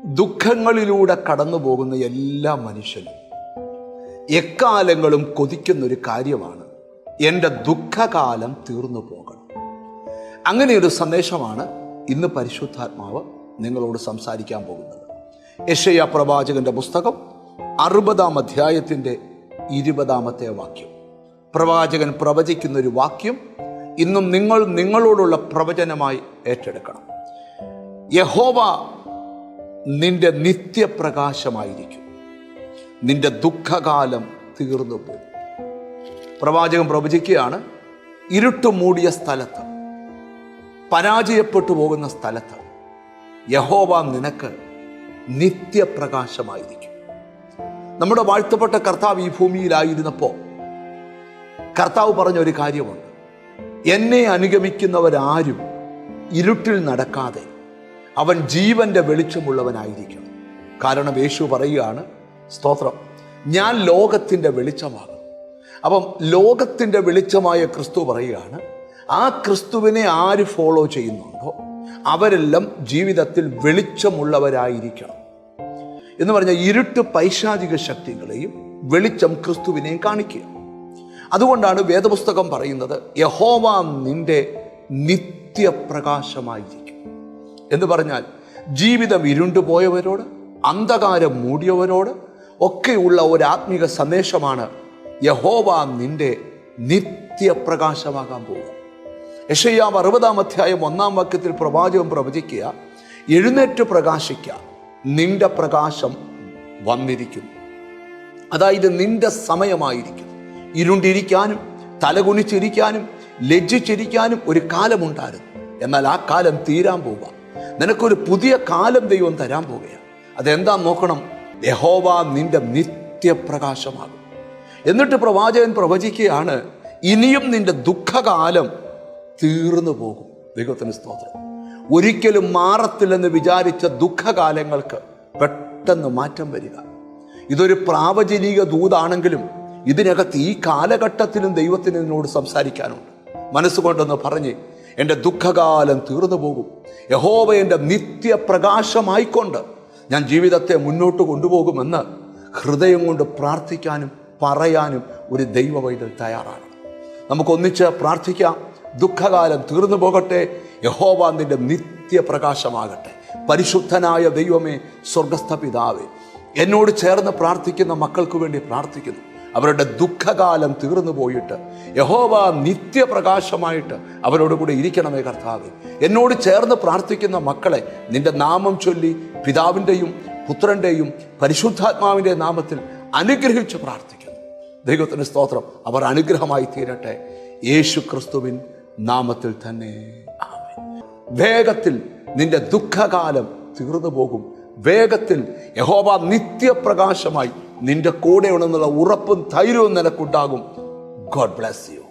ദുഃഖങ്ങളിലൂടെ കടന്നു പോകുന്ന എല്ലാ മനുഷ്യനും എക്കാലങ്ങളും കൊതിക്കുന്നൊരു കാര്യമാണ് എൻ്റെ ദുഃഖകാലം തീർന്നു പോകണം. അങ്ങനെയൊരു സന്ദേശമാണ് ഇന്ന് പരിശുദ്ധാത്മാവ് നിങ്ങളോട് സംസാരിക്കാൻ പോകുന്നത്. യെശയ്യാ പ്രവാചകന്റെ പുസ്തകം 60-ാം അധ്യായത്തിൻ്റെ 20-ാമത്തെ വാക്യം. പ്രവാചകൻ പ്രവചിക്കുന്നൊരു വാക്യം ഇന്നും നിങ്ങളോടുള്ള പ്രവചനമായി ഏറ്റെടുക്കണം. യഹോവ നിന്റെ നിത്യപ്രകാശമായിരിക്കും, നിന്റെ ദുഃഖകാലം തീർന്നു പോകും. പ്രവാചകൻ പ്രവചിക്കുകയാണ്, ഇരുട്ട് മൂടിയ സ്ഥലത്ത്, പരാജയപ്പെട്ടു പോകുന്ന സ്ഥലത്ത് യഹോവ നിനക്ക് നിത്യപ്രകാശമായിരിക്കും. നമ്മുടെ വാഴ്ത്തപ്പെട്ട കർത്താവ് ഈ ഭൂമിയിലായിരുന്നപ്പോൾ കർത്താവ് പറഞ്ഞൊരു കാര്യമുണ്ട്: എന്നെ അനുഗമിക്കുന്നവരാരും ഇരുട്ടിൽ നടക്കാതെ അവൻ ജീവന്റെ വെളിച്ചമുള്ളവനായിരിക്കണം. കാരണം യേശു പറയുകയാണ്, സ്തോത്രം, ഞാൻ ലോകത്തിൻ്റെ വെളിച്ചമാകും. അപ്പം ലോകത്തിൻ്റെ വെളിച്ചമായ ക്രിസ്തു പറയുകയാണ്, ആ ക്രിസ്തുവിനെ ആര് ഫോളോ ചെയ്യുന്നുണ്ടോ അവരെല്ലാം ജീവിതത്തിൽ വെളിച്ചമുള്ളവരായിരിക്കണം. എന്ന് പറഞ്ഞാൽ ഇരുട്ട് പൈശാചിക ശക്തികളെയും വെളിച്ചം ക്രിസ്തുവിനെയും കാണിക്കുക. അതുകൊണ്ടാണ് വേദപുസ്തകം പറയുന്നത്, യഹോവ നിന്റെ നിത്യപ്രകാശമായിരിക്കും എന്ന് പറഞ്ഞാൽ ജീവിതം ഇരുണ്ടുപോയവരോട്, അന്ധകാരം മൂടിയവരോട് ഒക്കെയുള്ള ഒരു ആത്മീക സന്ദേശമാണ് യഹോവ നിന്റെ നിത്യപ്രകാശമാകാൻ പോകുക. യെശയ്യാ 60-ാം അധ്യായം 1-ാം വാക്യത്തിൽ പ്രവാചകൻ പ്രവചിക്കുക, എഴുന്നേറ്റ് പ്രകാശിക്കുക, നിന്റെ പ്രകാശം വന്നിരിക്കുന്നു. അതായത് നിന്റെ സമയമായിരിക്കും. ഇരുണ്ടിരിക്കാനും തലകുനിച്ചിരിക്കാനും ലജ്ജിച്ചിരിക്കാനും ഒരു കാലമുണ്ടായിരുന്നു. എന്നാൽ ആ കാലം തീരാൻ പോവുക. നിനക്കൊരു പുതിയ കാലം ദൈവം തരാൻ പോവുകയാണ്. അതെന്താ നോക്കണം, യഹോവ നിന്റെ നിത്യപ്രകാശമാകും. എന്നിട്ട് പ്രവാചകൻ പ്രവചിക്കുകയാണ്, ഇനിയും നിന്റെ ദുഃഖകാലം തീർന്നു പോകും. ദൈവത്തിന് സ്തോത്രം. ഒരിക്കലും മാറത്തില്ലെന്ന് വിചാരിച്ച ദുഃഖകാലങ്ങൾക്ക് പെട്ടെന്ന് മാറ്റം വരിക. ഇതൊരു പ്രാവചനിക ദൂതാണെങ്കിലും ഇതിനകത്ത് ഈ കാലഘട്ടത്തിലും ദൈവത്തിന് എന്നോട് സംസാരിക്കാനുണ്ട്. മനസ്സുകൊണ്ടെന്ന് പറഞ്ഞ്, എൻ്റെ ദുഃഖകാലം തീർന്നു പോകും. യഹോവ എൻ്റെ നിത്യപ്രകാശമായിക്കൊണ്ട് ഞാൻ ജീവിതത്തെ മുന്നോട്ട് കൊണ്ടുപോകുമെന്ന് ഹൃദയം കൊണ്ട് പ്രാർത്ഥിക്കാനും പറയാനും ഒരു ദൈവവൈതൽ തയ്യാറാണ്. നമുക്കൊന്നിച്ച് പ്രാർത്ഥിക്കാം. ദുഃഖകാലം തീർന്നു പോകട്ടെ, യഹോവ നിന്റെ നിത്യപ്രകാശമാകട്ടെ. പരിശുദ്ധനായ ദൈവമേ, സ്വർഗസ്ഥ പിതാവേ, എന്നോട് ചേർന്ന് പ്രാർത്ഥിക്കുന്ന മക്കൾക്ക് വേണ്ടി പ്രാർത്ഥിക്കുന്നു. അവരുടെ ദുഃഖകാലം തീർന്നു പോയിട്ട് യഹോവ നിത്യപ്രകാശമായിട്ട് അവരോട് കൂടെ ഇരിക്കണമേ കർത്താവേ. എന്നോട് ചേർന്ന് പ്രാർത്ഥിക്കുന്ന മക്കളെ നിന്റെ നാമം ചൊല്ലി പിതാവിൻ്റെയും പുത്രൻ്റെയും പരിശുദ്ധാത്മാവിൻ്റെ നാമത്തിൽ അനുഗ്രഹിച്ച് പ്രാർത്ഥിക്കുന്നു. ദൈവത്തിന് സ്തോത്രം. അവർ അനുഗ്രഹമായി തീരട്ടെ, യേശു ക്രിസ്തുവിൻ നാമത്തിൽ തന്നെ. ആമേൻ. വേഗത്തിൽ നിന്റെ ദുഃഖകാലം തീർന്നു പോകും. വേഗത്തിൽ യഹോവ നിത്യപ്രകാശമായി നിന്റെ കൂടെ ഉണ്ടെന്നുള്ള ഉറപ്പും ധൈര്യവും നിനക്കുണ്ടാകും. God bless you.